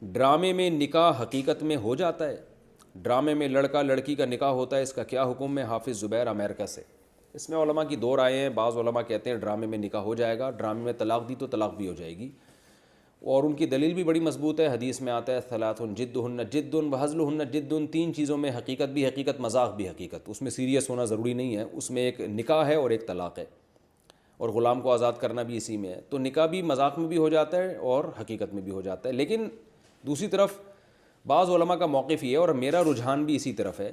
ڈرامے میں نکاح حقیقت میں ہو جاتا ہے؟ ڈرامے میں لڑکا لڑکی کا نکاح ہوتا ہے، اس کا کیا حکم ہے؟ حافظ زبیر امریکہ سے۔ اس میں علماء کی دو رائے ہیں۔ بعض علماء کہتے ہیں ڈرامے میں نکاح ہو جائے گا، ڈرامے میں طلاق دی تو طلاق بھی ہو جائے گی، اور ان کی دلیل بھی بڑی مضبوط ہے۔ حدیث میں آتا ہے ثلاث جدہن جد وہزلہن جد، تین چیزوں میں حقیقت بھی حقیقت، مذاق بھی حقیقت، اس میں سیریس ہونا ضروری نہیں ہے، اس میں ایک نکاح ہے اور ایک طلاق ہے، اور غلام کو آزاد کرنا بھی اسی میں ہے۔ تو نکاح بھی مذاق میں بھی ہو جاتا ہے اور حقیقت میں بھی ہو جاتا ہے۔ لیکن دوسری طرف بعض علماء کا موقف یہ ہے، اور میرا رجحان بھی اسی طرف ہے،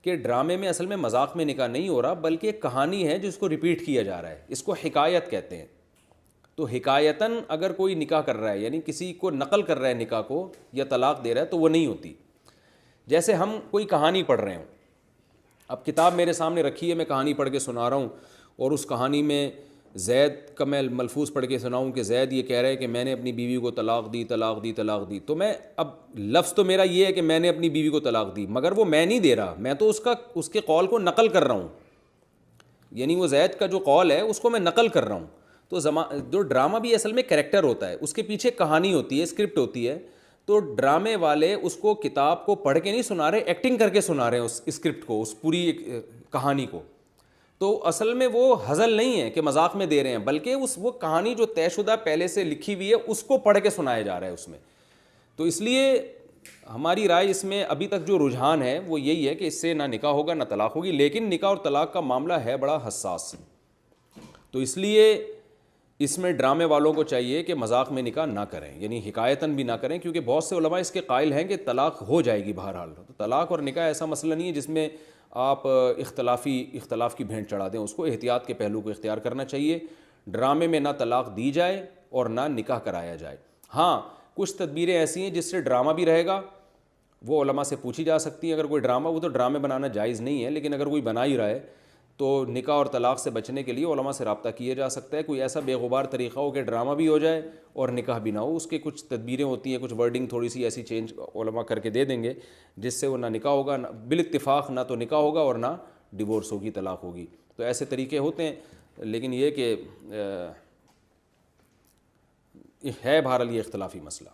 کہ ڈرامے میں اصل میں مذاق میں نکاح نہیں ہو رہا، بلکہ ایک کہانی ہے جس کو ریپیٹ کیا جا رہا ہے، اس کو حکایت کہتے ہیں۔ تو حکایتاً اگر کوئی نکاح کر رہا ہے، یعنی کسی کو نقل کر رہا ہے نکاح کو یا طلاق دے رہا ہے، تو وہ نہیں ہوتی۔ جیسے ہم کوئی کہانی پڑھ رہے ہوں، اب کتاب میرے سامنے رکھی ہے، میں کہانی پڑھ کے سنا رہا ہوں، اور اس کہانی میں زید کا میں ملفوظ پڑھ کے سناؤں کہ زید یہ کہہ رہا ہے کہ میں نے اپنی بیوی کو طلاق دی طلاق دی طلاق دی، تو میں اب لفظ تو میرا یہ ہے کہ میں نے اپنی بیوی کو طلاق دی، مگر وہ میں نہیں دے رہا، میں تو اس کے قول کو نقل کر رہا ہوں، یعنی وہ زید کا جو قول ہے اس کو میں نقل کر رہا ہوں۔ تو جو ڈرامہ بھی اصل میں کریکٹر ہوتا ہے، اس کے پیچھے کہانی ہوتی ہے، اسکرپٹ ہوتی ہے، تو ڈرامے والے اس کو کتاب کو پڑھ کے نہیں سنا رہے، ایکٹنگ کر کے سنا رہے ہیں اس اسکرپٹ کو، اس پوری کہانی کو۔ تو اصل میں وہ ہزل نہیں ہے کہ مذاق میں دے رہے ہیں، بلکہ وہ کہانی جو طے شدہ پہلے سے لکھی ہوئی ہے اس کو پڑھ کے سنایا جا رہا ہے اس میں۔ تو اس لیے ہماری رائے اس میں ابھی تک جو رجحان ہے وہ یہی ہے کہ اس سے نہ نکاح ہوگا نہ طلاق ہوگی، لیکن نکاح اور طلاق کا معاملہ ہے بڑا حساس، تو اس لیے اس میں ڈرامے والوں کو چاہیے کہ مذاق میں نکاح نہ کریں، یعنی حکایتاً بھی نہ کریں، کیونکہ بہت سے علماء اس کے قائل ہیں کہ طلاق ہو جائے گی بہرحال۔ تو طلاق اور نکاح ایسا مسئلہ نہیں ہے جس میں آپ اختلاف کی بھینٹ چڑھا دیں، اس کو احتیاط کے پہلو کو اختیار کرنا چاہیے۔ ڈرامے میں نہ طلاق دی جائے اور نہ نکاح کرایا جائے۔ ہاں کچھ تدبیریں ایسی ہیں جس سے ڈرامہ بھی رہے گا، وہ علماء سے پوچھی جا سکتی ہیں۔ اگر کوئی ڈرامہ، وہ تو ڈرامے بنانا جائز نہیں ہے، لیکن اگر کوئی بنا ہی رہا ہے تو نکاح اور طلاق سے بچنے کے لیے علماء سے رابطہ کیا جا سکتا ہے۔ کوئی ایسا بے غبار طریقہ ہو کہ ڈرامہ بھی ہو جائے اور نکاح بھی نہ ہو، اس کے کچھ تدبیریں ہوتی ہیں، کچھ ورڈنگ تھوڑی سی ایسی چینج علماء کر کے دے دیں گے جس سے وہ نہ نکاح ہوگا، بالاتفاق نہ تو نکاح ہوگا اور نہ ڈیورس ہوگی، طلاق ہوگی۔ تو ایسے طریقے ہوتے ہیں، لیکن یہ کہ ہے بہرحال یہ اختلافی مسئلہ۔